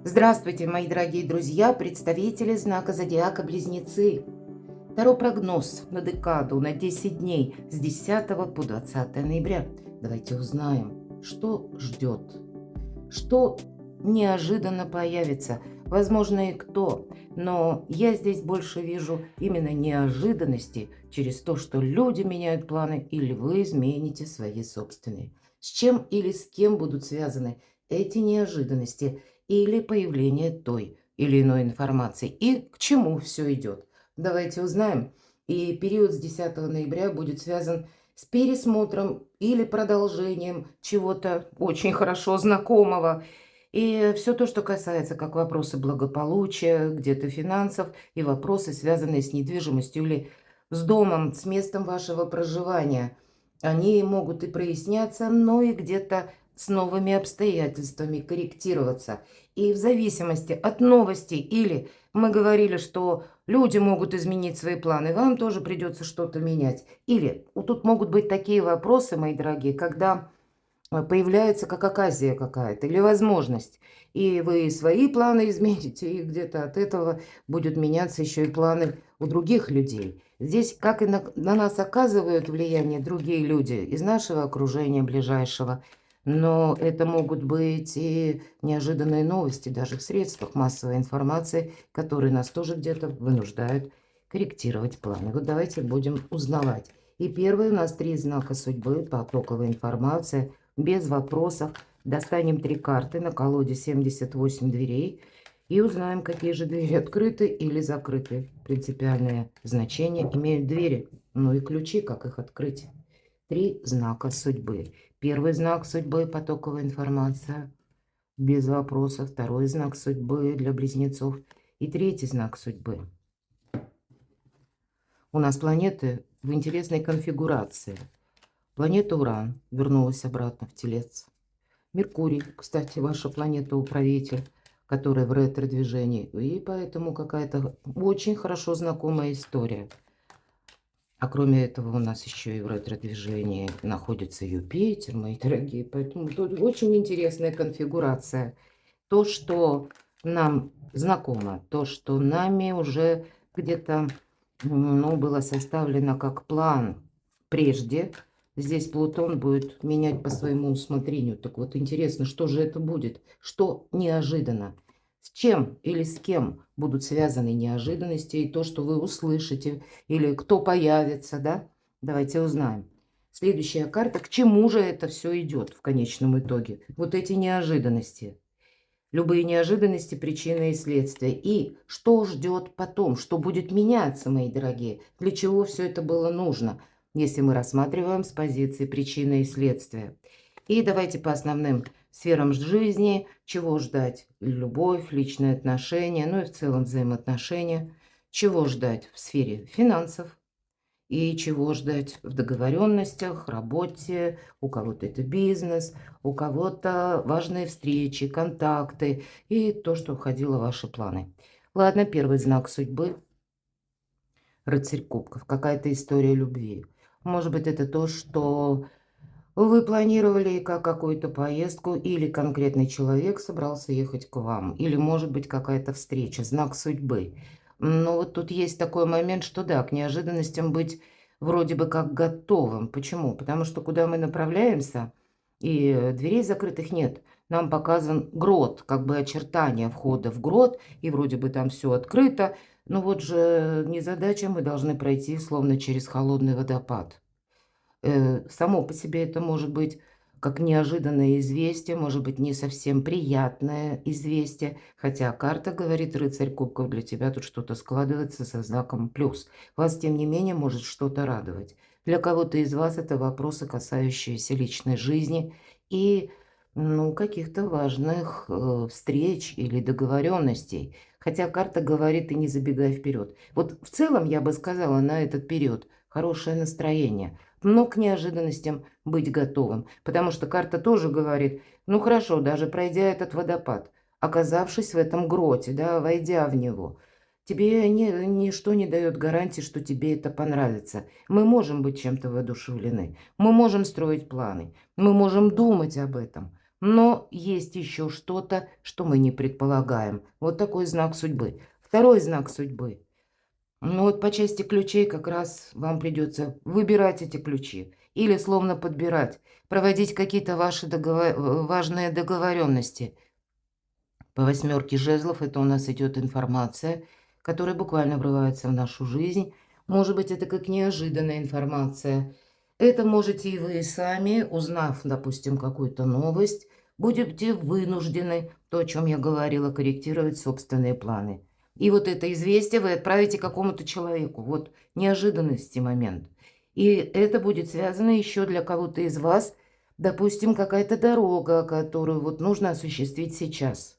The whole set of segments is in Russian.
Здравствуйте, мои дорогие друзья, представители знака зодиака Близнецы. Таро прогноз на декаду на 10 дней с 10 по 20 ноября. Давайте узнаем, что ждет, что неожиданно появится, возможно и кто. Но я здесь больше вижу именно неожиданности через то, что люди меняют планы или вы измените свои собственные. С чем или с кем будут связаны эти неожиданности или появление той или иной информации и к чему все идет. Давайте узнаем. И период с 10 ноября будет связан с пересмотром или продолжением чего-то очень хорошо знакомого. И все то, что касается как вопросы благополучия, где-то финансов и вопросы, связанные с недвижимостью или с домом, с местом вашего проживания, они могут и проясняться, но и где-то с новыми обстоятельствами корректироваться. И в зависимости от новостей или мы говорили, что люди могут изменить свои планы, вам тоже придется что-то менять. Или вот тут могут быть такие вопросы, мои дорогие, когда появляется как оказия какая-то или возможность. И вы свои планы измените, и где-то от этого будут меняться еще и планы у других людей. Здесь как и на нас оказывают влияние другие люди из нашего окружения ближайшего, но это могут быть и неожиданные новости даже в средствах массовой информации, которые нас тоже где-то вынуждают корректировать планы. Вот давайте будем узнавать. И первый у нас 3 знака судьбы, потоковая информация, без вопросов. Достанем 3 карты на колоде 78 дверей и узнаем, какие же двери открыты или закрыты. Принципиальное значение имеют двери, ну и ключи, как их открыть. 3 знака судьбы. Первый знак судьбы – потоковая информация, без вопросов. Второй знак судьбы для близнецов. И третий знак судьбы. У нас планеты в интересной конфигурации. Планета Уран вернулась обратно в Телец. Меркурий, кстати, ваша планета-управитель, которая в ретро-движении. И поэтому какая-то очень хорошо знакомая история. А кроме этого у нас еще и в ретро-движении находится Юпитер, мои дорогие. Поэтому тут очень интересная конфигурация. То, что нам знакомо, то, что нами уже где-то было составлено как план прежде. Здесь Плутон будет менять по своему усмотрению. Так вот, интересно, что же это будет? Что неожиданно? С чем или с кем будут связаны неожиданности и то, что вы услышите, или кто появится, да? Давайте узнаем. Следующая карта. К чему же это все идет в конечном итоге? Вот эти неожиданности. Любые неожиданности, причины и следствия. И что ждет потом, что будет меняться, мои дорогие, для чего все это было нужно, если мы рассматриваем с позиции причины и следствия. И давайте по основным сферам жизни, чего ждать. Любовь, личные отношения, ну и в целом взаимоотношения. Чего ждать в сфере финансов, и чего ждать в договоренностях, работе, у кого-то это бизнес, у кого-то важные встречи, контакты и то, что входило в ваши планы. Ладно, первый знак судьбы – рыцарь кубков, какая-то история любви. Может быть, это то, что вы планировали как какую-то поездку, или конкретный человек собрался ехать к вам, или, может быть, какая-то встреча, знак судьбы. Но вот тут есть такой момент, что да, к неожиданностям быть вроде бы как готовым. Почему? Потому что куда мы направляемся, и дверей закрытых нет. Нам показан грот, как бы очертания входа в грот, и вроде бы там все открыто. Но вот же незадача, мы должны пройти словно через холодный водопад. Само по себе это может быть как неожиданное известие, может быть, не совсем приятное известие, хотя карта говорит рыцарь кубков, для тебя тут что-то складывается со знаком плюс. Вас, тем не менее, может что-то радовать. Для кого-то из вас это вопросы, касающиеся личной жизни и каких-то важных встреч или договоренностей. Хотя карта говорит и не забегай вперед. Вот в целом я бы сказала на этот период хорошее настроение, но к неожиданностям быть готовым. Потому что карта тоже говорит, ну хорошо, даже пройдя этот водопад, оказавшись в этом гроте, да, войдя в него, тебе ничто не дает гарантии, что тебе это понравится. Мы можем быть чем-то воодушевлены, мы можем строить планы, мы можем думать об этом. Но есть еще что-то, что мы не предполагаем. Вот такой знак судьбы. Второй знак судьбы. Ну вот по части ключей как раз вам придется выбирать эти ключи. Или словно подбирать. Проводить какие-то ваши важные договоренности. По 8 жезлов это у нас идет информация, которая буквально врывается в нашу жизнь. Может быть, это как неожиданная информация. Это можете и вы сами, узнав, допустим, какую-то новость, будете вынуждены, то, о чем я говорила, корректировать собственные планы. И вот это известие вы отправите какому-то человеку. Вот неожиданности момент. И это будет связано еще для кого-то из вас, допустим, какая-то дорога, которую вот нужно осуществить сейчас.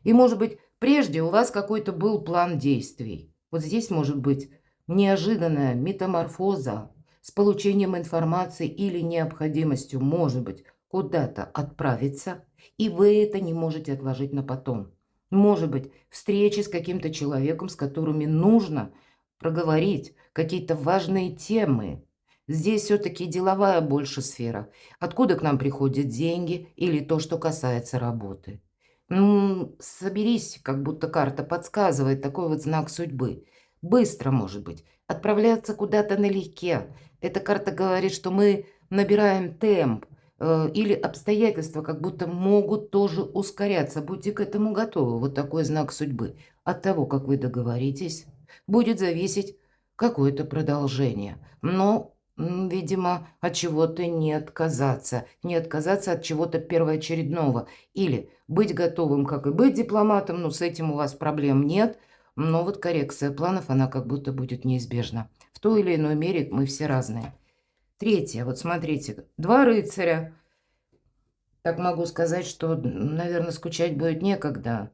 И, может быть, прежде у вас какой-то был план действий. Вот здесь может быть неожиданная метаморфоза с получением информации или необходимостью, может быть, куда-то отправиться, и вы это не можете отложить на потом. Может быть, встречи с каким-то человеком, с которыми нужно проговорить какие-то важные темы. Здесь все-таки деловая больше сфера. Откуда к нам приходят деньги или то, что касается работы. Соберись, как будто карта подсказывает, такой вот знак судьбы. Быстро, может быть, отправляться куда-то налегке. Эта карта говорит, что мы набираем темп, или обстоятельства как будто могут тоже ускоряться. Будьте к этому готовы. Вот такой знак судьбы. От того, как вы договоритесь, будет зависеть какое-то продолжение. Но, видимо, от чего-то не отказаться. Не отказаться от чего-то первоочередного. Или быть готовым, как и быть дипломатом, но с этим у вас проблем нет. Но вот коррекция планов, она как будто будет неизбежна. В той или иной мере мы все разные. Третье, вот смотрите, 2 рыцаря. Так могу сказать, что, наверное, скучать будет некогда.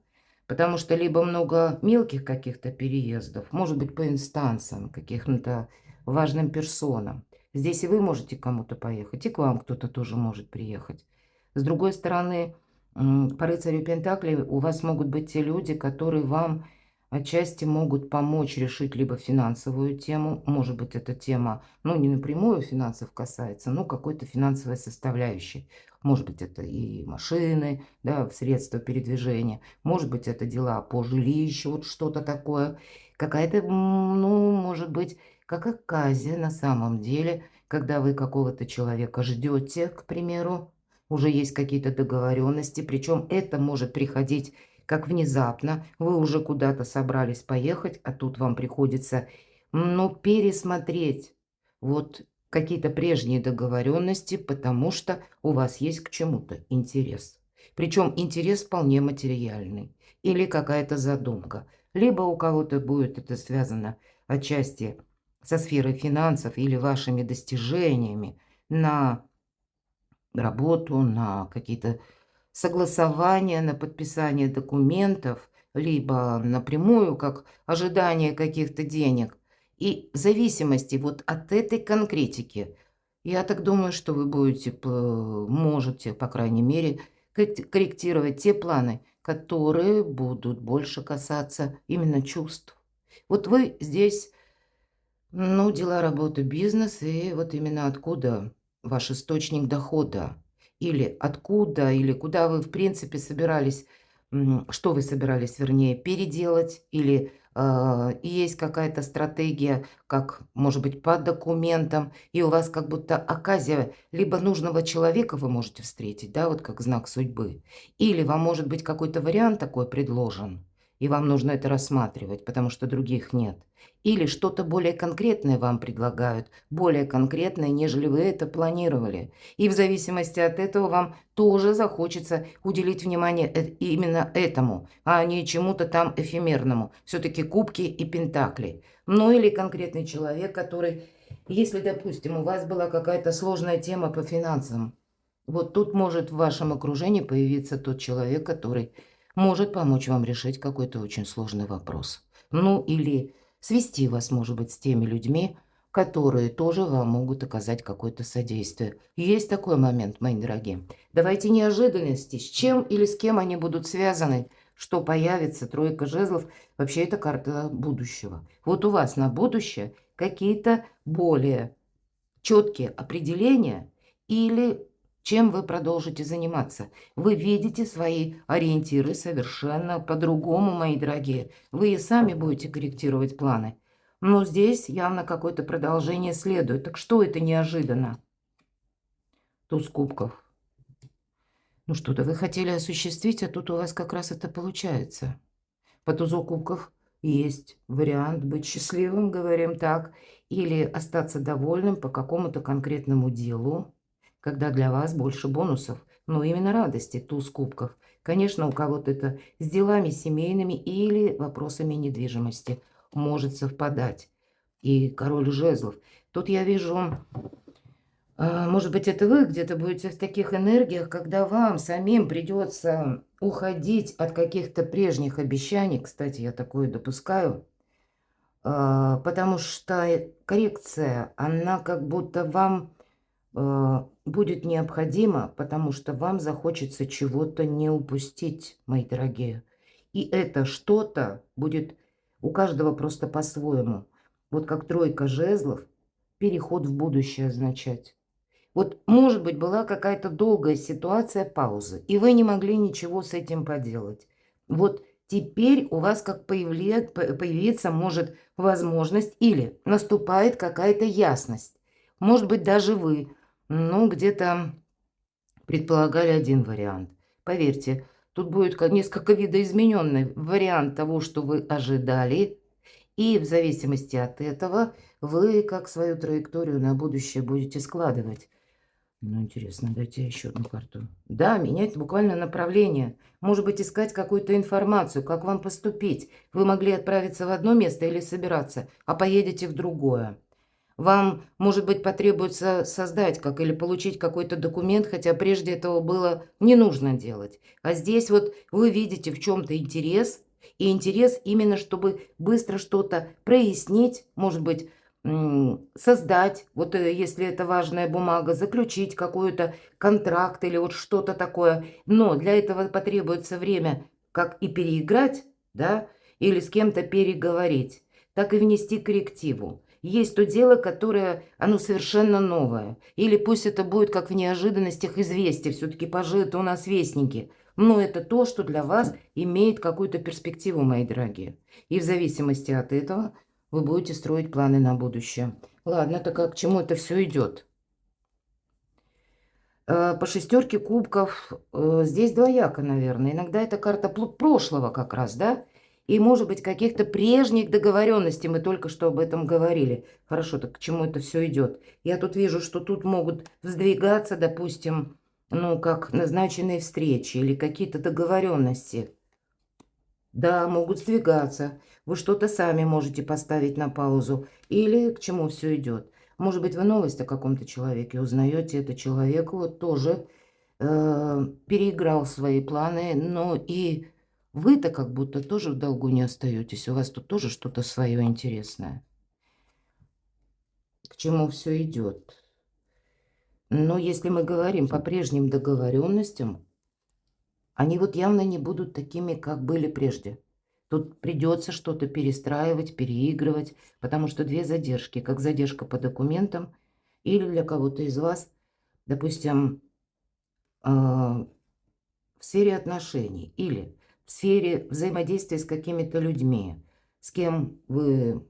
Потому что либо много мелких каких-то переездов, может быть, по инстанциям, каким-то важным персонам. Здесь и вы можете к кому-то поехать, и к вам кто-то тоже может приехать. С другой стороны, по рыцарю Пентаклей у вас могут быть те люди, которые вам отчасти могут помочь решить либо финансовую тему, может быть, эта тема, ну, не напрямую финансов касается, но какой-то финансовой составляющей. Может быть, это и машины, да, средства передвижения, может быть, это дела по жилищу, вот что-то такое. Какая-то, ну, может быть, как оказия на самом деле, когда вы какого-то человека ждете, к примеру, уже есть какие-то договоренности, причем это может приходить как внезапно, вы уже куда-то собрались поехать, а тут вам приходится, ну, пересмотреть вот какие-то прежние договоренности, потому что у вас есть к чему-то интерес. Причем интерес вполне материальный или какая-то задумка. Либо у кого-то будет это связано отчасти со сферой финансов или вашими достижениями на работу, на какие-то согласования, на подписание документов, либо напрямую, как ожидание каких-то денег. И в зависимости вот от этой конкретики, я так думаю, что вы будете, можете, по крайней мере, корректировать те планы, которые будут больше касаться именно чувств. Вот вы здесь, ну, дела, работа, бизнес, и вот именно откуда ваш источник дохода, или откуда, или куда вы, в принципе, собирались, что вы собирались, вернее, переделать, или есть какая-то стратегия, как, может быть, по документам, и у вас как будто оказия либо нужного человека вы можете встретить, да, вот как знак судьбы, или вам, может быть, какой-то вариант такой предложен, и вам нужно это рассматривать, потому что других нет. Или что-то более конкретное вам предлагают, более конкретное, нежели вы это планировали. И в зависимости от этого вам тоже захочется уделить внимание именно этому, а не чему-то там эфемерному. Все-таки кубки и пентакли. Ну или конкретный человек, который, если, допустим, у вас была какая-то сложная тема по финансам, вот тут может в вашем окружении появиться тот человек, который может помочь вам решить какой-то очень сложный вопрос. Ну или свести вас, может быть, с теми людьми, которые тоже вам могут оказать какое-то содействие. Есть такой момент, мои дорогие. Давайте неожиданности, с чем или с кем они будут связаны, что появится, тройка жезлов. Вообще это карта будущего. Вот у вас на будущее какие-то более четкие определения или чем вы продолжите заниматься. Вы видите свои ориентиры совершенно по-другому, мои дорогие. Вы и сами будете корректировать планы. Но здесь явно какое-то продолжение следует. Так что это неожиданно? Туз кубков. Ну что-то вы хотели осуществить, а тут у вас как раз это получается. По тузу кубков есть вариант быть счастливым, говорим так, или остаться довольным по какому-то конкретному делу, когда для вас больше бонусов, но именно радости, туз кубков. Конечно, у кого-то это с делами семейными или вопросами недвижимости может совпадать. И король жезлов. Тут я вижу... Может быть, это вы где-то будете в таких энергиях, когда вам самим придется уходить от каких-то прежних обещаний. Кстати, я такое допускаю. Потому что коррекция, она как будто вам будет необходима, потому что вам захочется чего-то не упустить, мои дорогие. И это что-то будет у каждого просто по-своему. Вот как тройка жезлов, переход в будущее означать. Вот, может быть, была какая-то долгая ситуация паузы, и вы не могли ничего с этим поделать. Вот теперь у вас как появиться может возможность или наступает какая-то ясность. Может быть, даже вы, ну, где-то предполагали один вариант. Поверьте, тут будет несколько видоизмененный вариант того, что вы ожидали, и в зависимости от этого вы как свою траекторию на будущее будете складывать. Ну, интересно, дайте еще одну карту. Да, менять буквально направление. Может быть, искать какую-то информацию, как вам поступить. Вы могли отправиться в одно место или собираться, а поедете в другое. Вам, может быть, потребуется создать как или получить какой-то документ, хотя прежде этого было не нужно делать. А здесь вот вы видите в чем-то интерес, и интерес именно, чтобы быстро что-то прояснить, может быть, создать, вот если это важная бумага, заключить какой-то контракт или вот что-то такое. Но для этого потребуется время, как и переиграть, да, или с кем-то переговорить, так и внести коррективу. Есть то дело, которое, оно совершенно новое. Или пусть это будет, как в неожиданностях, известие. Все-таки пажи это у нас вестники. Но это то, что для вас имеет какую-то перспективу, мои дорогие. И в зависимости от этого вы будете строить планы на будущее. Ладно, так а к чему это все идет? По шестерке кубков здесь двояко, наверное. Иногда это карта прошлого как раз, да? И, может быть, каких-то прежних договоренностей. Мы только что об этом говорили. Хорошо, так к чему это все идет? Я тут вижу, что тут могут сдвигаться, допустим, ну, как назначенные встречи или какие-то договоренности. Да, могут сдвигаться. Вы что-то сами можете поставить на паузу. Или к чему все идет? Может быть, вы новость о каком-то человеке узнаете. Это человек вот тоже переиграл свои планы. Но и вы-то как будто тоже в долгу не остаетесь. У вас тут тоже что-то свое интересное. К чему все идет? Но если мы говорим по прежним договоренностям, они вот явно не будут такими, как были прежде. Тут придется что-то перестраивать, переигрывать, потому что две задержки, как задержка по документам или для кого-то из вас, допустим, в сфере отношений или в сфере взаимодействия с какими-то людьми, с кем вы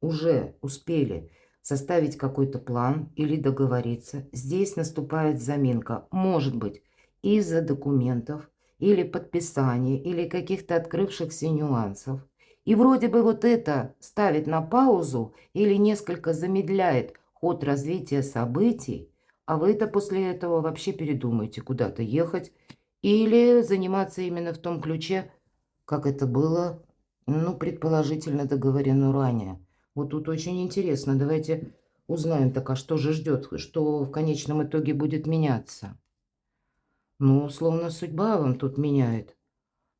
уже успели составить какой-то план или договориться. Здесь наступает заминка, может быть, из-за документов, или подписания, или каких-то открывшихся нюансов. И вроде бы вот это ставит на паузу или несколько замедляет ход развития событий, а вы-то после этого вообще передумаете куда-то ехать или заниматься именно в том ключе, как это было, ну, предположительно договорено ранее. Вот тут очень интересно. Давайте узнаем, так, а что же ждет, что в конечном итоге будет меняться. Ну, словно судьба вам тут меняет.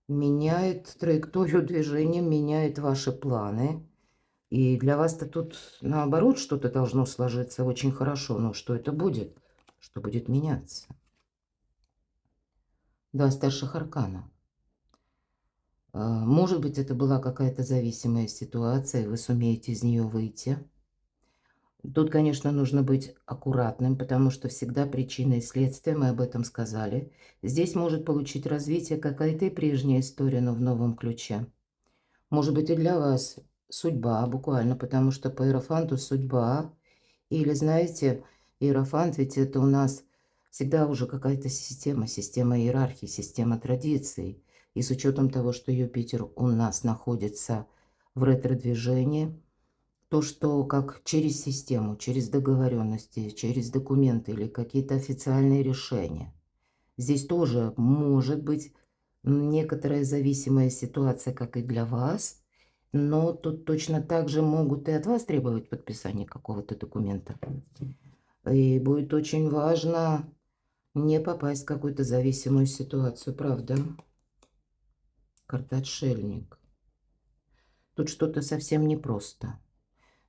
Меняет траекторию движения, меняет ваши планы. И для вас-то тут, наоборот, что-то должно сложиться очень хорошо. Но что это будет? Что будет меняться? Два старших аркана. Может быть, это была какая-то зависимая ситуация, и вы сумеете из нее выйти. Тут, конечно, нужно быть аккуратным, потому что всегда причина и следствие, мы об этом сказали. Здесь может получить развитие какая-то и прежняя история, но в новом ключе. Может быть, и для вас судьба буквально, потому что по иерофанту судьба. Или, знаете, иерофант, ведь это у нас всегда уже какая-то система иерархии, система традиций. И с учетом того, что Юпитер у нас находится в ретро-движении, то, что как через систему, через договоренности, через документы или какие-то официальные решения. Здесь тоже может быть некоторая зависимая ситуация, как и для вас, но тут точно так же могут и от вас требовать подписания какого-то документа. И будет очень важно не попасть в какую-то зависимую ситуацию, правда? Карта отшельник. Тут что-то совсем непросто.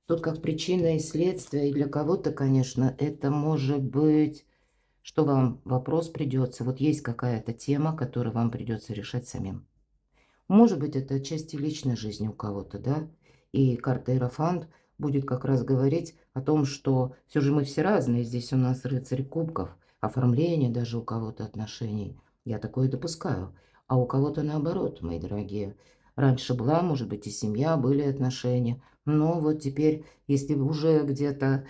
Тут как причина и следствие, и для кого-то, конечно, это может быть, что вам вопрос придется. Вот есть какая-то тема, которую вам придется решать самим. Может быть, это части личной жизни у кого-то, да? И карта Иерофант будет как раз говорить о том, что все же мы все разные. Здесь у нас рыцарь кубков, оформление даже у кого-то отношений. Я такое допускаю. А у кого-то наоборот, мои дорогие. Раньше была, может быть, и семья, были отношения. Но вот теперь, если уже где-то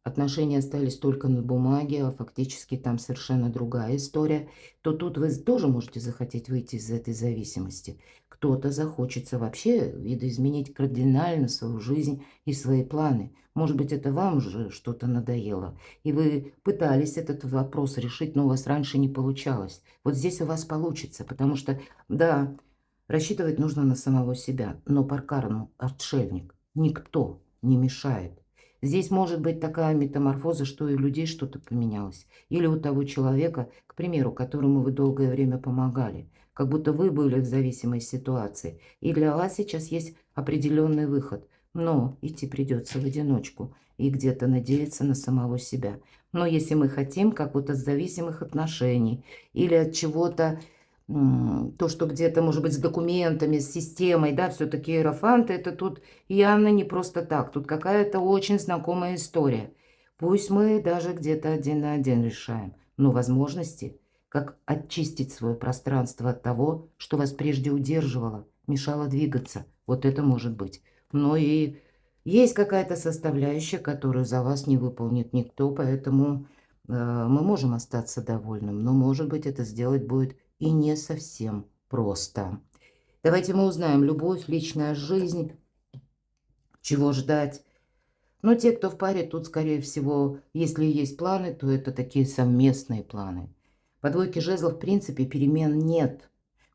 отношения остались только на бумаге, а фактически там совершенно другая история, то тут вы тоже можете захотеть выйти из этой зависимости. Кто-то захочется вообще видоизменить кардинально свою жизнь и свои планы. Может быть, это вам уже что-то надоело, и вы пытались этот вопрос решить, но у вас раньше не получалось. Вот здесь у вас получится, потому что, да, рассчитывать нужно на самого себя, но по карму отшельник никто не мешает. Здесь может быть такая метаморфоза, что и у людей что-то поменялось. Или у того человека, к примеру, которому вы долгое время помогали. Как будто вы были в зависимой ситуации. И для вас сейчас есть определенный выход. Но идти придется в одиночку. И где-то надеяться на самого себя. Но если мы хотим как вот от зависимых отношений или от чего-то, то, что где-то, может быть, с документами, с системой, да, все-таки иерофанты, это тут явно не просто так. Тут какая-то очень знакомая история. Пусть мы даже где-то один на один решаем, но возможности, как очистить свое пространство от того, что вас прежде удерживало, мешало двигаться, вот это может быть. Но и есть какая-то составляющая, которую за вас не выполнит никто, поэтому мы можем остаться довольным, но, может быть, это сделать будет и не совсем просто. Давайте мы узнаем любовь, личная жизнь, чего ждать. Но те, кто в паре, тут, скорее всего, если есть планы, то это такие совместные планы. По двойке жезлов, в принципе, перемен нет.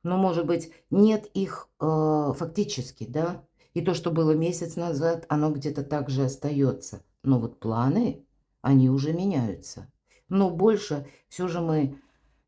Но, может быть, нет их фактически, да? И то, что было месяц назад, оно где-то так же остается. Но вот планы, они уже меняются. Но больше все же мы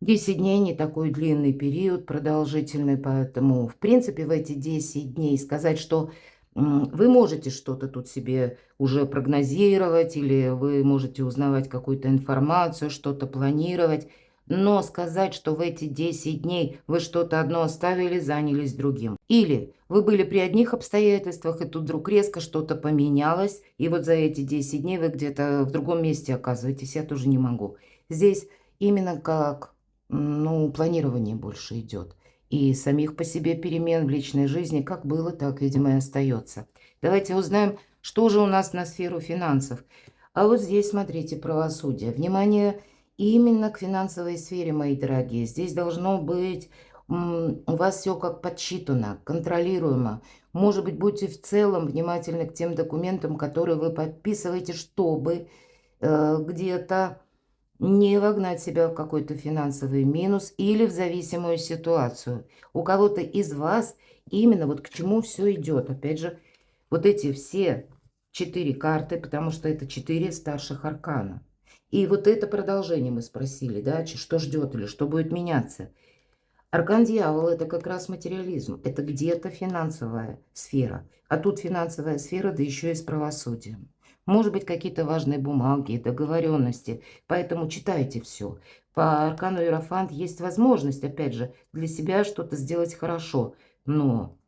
10 дней не такой длинный период, продолжительный, поэтому, в принципе, в эти 10 дней сказать, что вы можете что-то тут себе уже прогнозировать, или вы можете узнавать какую-то информацию, что-то планировать, но сказать, что в эти 10 дней вы что-то одно оставили, занялись другим. Или вы были при одних обстоятельствах, и тут вдруг резко что-то поменялось, и вот за эти 10 дней вы где-то в другом месте оказываетесь, я тоже не могу. Здесь именно как планирование больше идет. И самих по себе перемен в личной жизни как было, так, видимо, и остается. Давайте узнаем, что же у нас на сферу финансов. А вот здесь, смотрите, правосудие. Внимание именно к финансовой сфере, мои дорогие. Здесь должно быть у вас все как подсчитано, контролируемо. Может быть, будьте в целом внимательны к тем документам, которые вы подписываете, чтобы где-то не вогнать себя в какой-то финансовый минус или в зависимую ситуацию. У кого-то из вас именно вот к чему все идет. Опять же, вот эти все 4 карты, потому что это 4 старших аркана. И вот это продолжение мы спросили, да, что ждет или что будет меняться. Аркан дьявола – это как раз материализм, это где-то финансовая сфера. А тут финансовая сфера, да еще и с правосудием. Может быть, какие-то важные бумаги, договоренности, поэтому читайте все. По аркану Иерофант есть возможность, опять же, для себя что-то сделать хорошо, но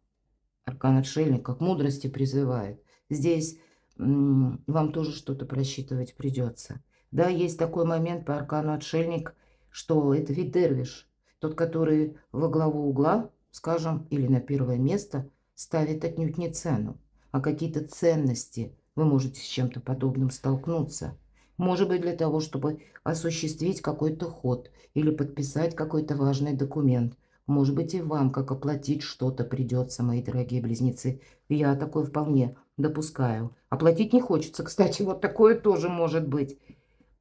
аркан отшельник как мудрости призывает. Здесь вам тоже что-то просчитывать придется. Да, есть такой момент по аркану отшельник, что это вид дервиш. Тот, который во главу угла, скажем, или на первое место, ставит отнюдь не цену, а какие-то ценности. Вы можете с чем-то подобным столкнуться. Может быть, для того, чтобы осуществить какой-то ход или подписать какой-то важный документ. Может быть, и вам, как оплатить что-то придется, мои дорогие близнецы. Я такое вполне допускаю. Оплатить не хочется, кстати, вот такое тоже может быть.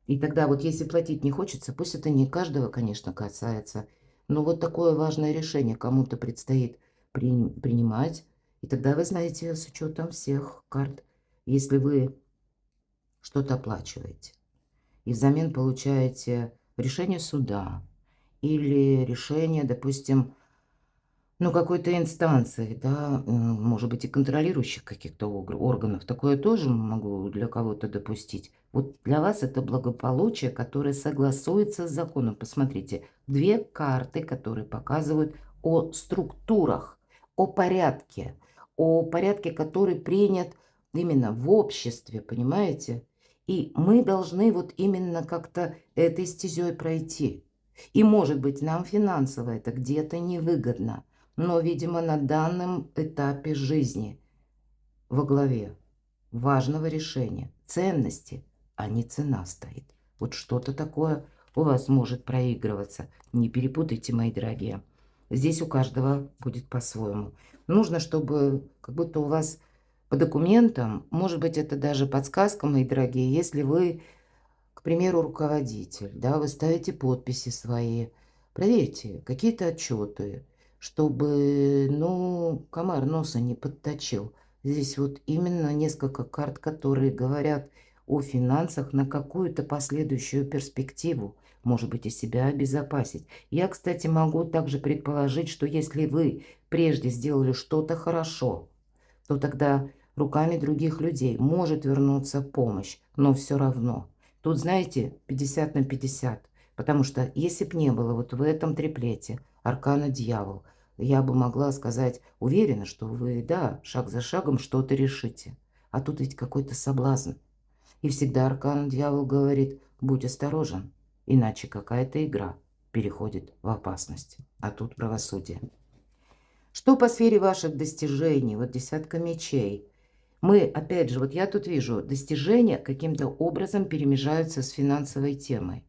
И тогда вот если платить не хочется, пусть это не каждого, конечно, касается, но вот такое важное решение кому-то предстоит принимать. И тогда вы знаете, с учетом всех карт, если вы что-то оплачиваете и взамен получаете решение суда или решение, допустим, ну, какой-то инстанции, да, может быть, и контролирующих каких-то органов. Такое тоже могу для кого-то допустить. Вот для вас это благополучие, которое согласуется с законом. Посмотрите, две карты, которые показывают о структурах, о порядке, который принят именно в обществе, понимаете? И мы должны вот именно как-то этой стезей пройти. И, может быть, нам финансово это где-то невыгодно. Но, видимо, на данном этапе жизни во главе важного решения ценности, а не цена стоит. Вот что-то такое у вас может проигрываться. Не перепутайте, мои дорогие. Здесь у каждого будет по-своему. Нужно, чтобы как будто у вас по документам, может быть, это даже подсказка, мои дорогие, если вы, к примеру, руководитель, да, вы ставите подписи свои, проверьте какие-то отчеты, чтобы, ну, комар носа не подточил. Здесь вот именно несколько карт, которые говорят о финансах на какую-то последующую перспективу, может быть, и себя обезопасить. Я, кстати, могу также предположить, что если вы прежде сделали что-то хорошо, то тогда руками других людей может вернуться помощь, но все равно. Тут, знаете, 50 на 50, потому что если бы не было вот в этом триплете аркана дьявол, я бы могла сказать уверенно, что вы, да, шаг за шагом что-то решите. А тут ведь какой-то соблазн. И всегда аркан дьявол говорит, будь осторожен, иначе какая-то игра переходит в опасность. А тут правосудие. Что по сфере ваших достижений? Вот десятка мечей. Мы, опять же, вот я тут вижу, достижения каким-то образом перемежаются с финансовой темой.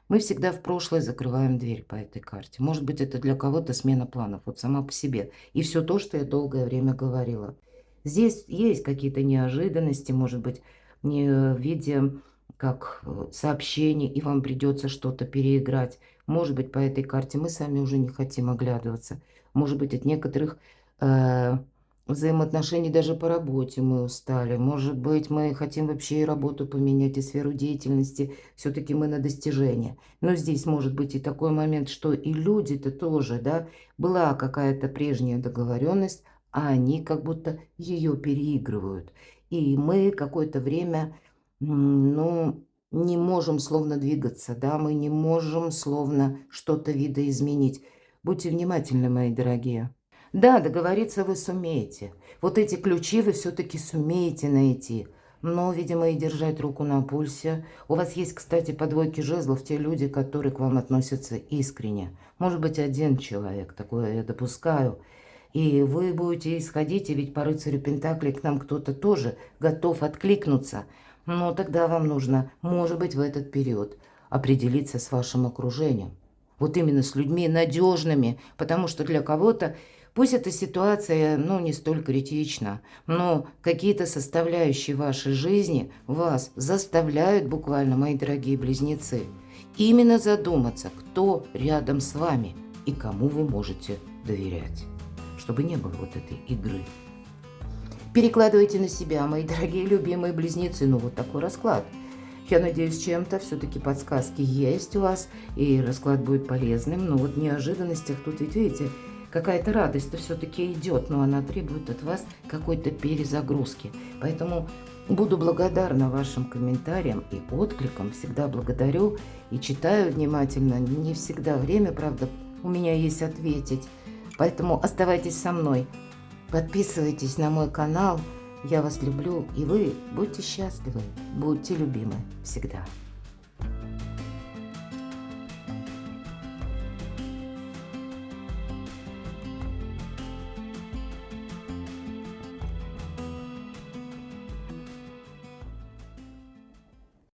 Мы всегда в прошлое закрываем дверь по этой карте. Может быть, это для кого-то смена планов, вот сама по себе. И все то, что я долгое время говорила. Здесь есть какие-то неожиданности, может быть, не в виде как сообщений, и вам придется что-то переиграть. Может быть, по этой карте мы сами уже не хотим оглядываться. Может быть, от некоторых взаимоотношений даже по работе мы устали. Может быть, мы хотим вообще и работу поменять, и сферу деятельности. Все-таки мы на достижение. Но здесь может быть и такой момент, что и люди-то тоже, да, была какая-то прежняя договоренность, а они как будто ее переигрывают. И мы какое-то время, ну, не можем словно двигаться, да, мы не можем словно что-то видоизменить. Будьте внимательны, мои дорогие. Да, договориться вы сумеете. Вот эти ключи вы все-таки сумеете найти. Но, видимо, и держать руку на пульсе. У вас есть, кстати, по двойке жезлов те люди, которые к вам относятся искренне. Может быть, один человек, такое я допускаю. И вы будете исходить, и ведь по рыцарю Пентаклей к нам кто-то тоже готов откликнуться. Но тогда вам нужно, может быть, в этот период определиться с вашим окружением. Вот именно с людьми надежными, потому что для кого-то, пусть эта ситуация, ну, не столь критична, но какие-то составляющие вашей жизни вас заставляют буквально, мои дорогие близнецы, именно задуматься, кто рядом с вами и кому вы можете доверять, чтобы не было вот этой игры. Перекладывайте на себя, мои дорогие любимые близнецы, ну вот такой расклад. Я надеюсь, чем-то все-таки подсказки есть у вас, и расклад будет полезным. Но вот в неожиданностях тут, ведь видите, какая-то радость-то все-таки идет, но она требует от вас какой-то перезагрузки. Поэтому буду благодарна вашим комментариям и откликам. Всегда благодарю и читаю внимательно. Не всегда время, правда, у меня есть ответить. Поэтому оставайтесь со мной. Подписывайтесь на мой канал. Я вас люблю, и вы будьте счастливы, будьте любимы всегда.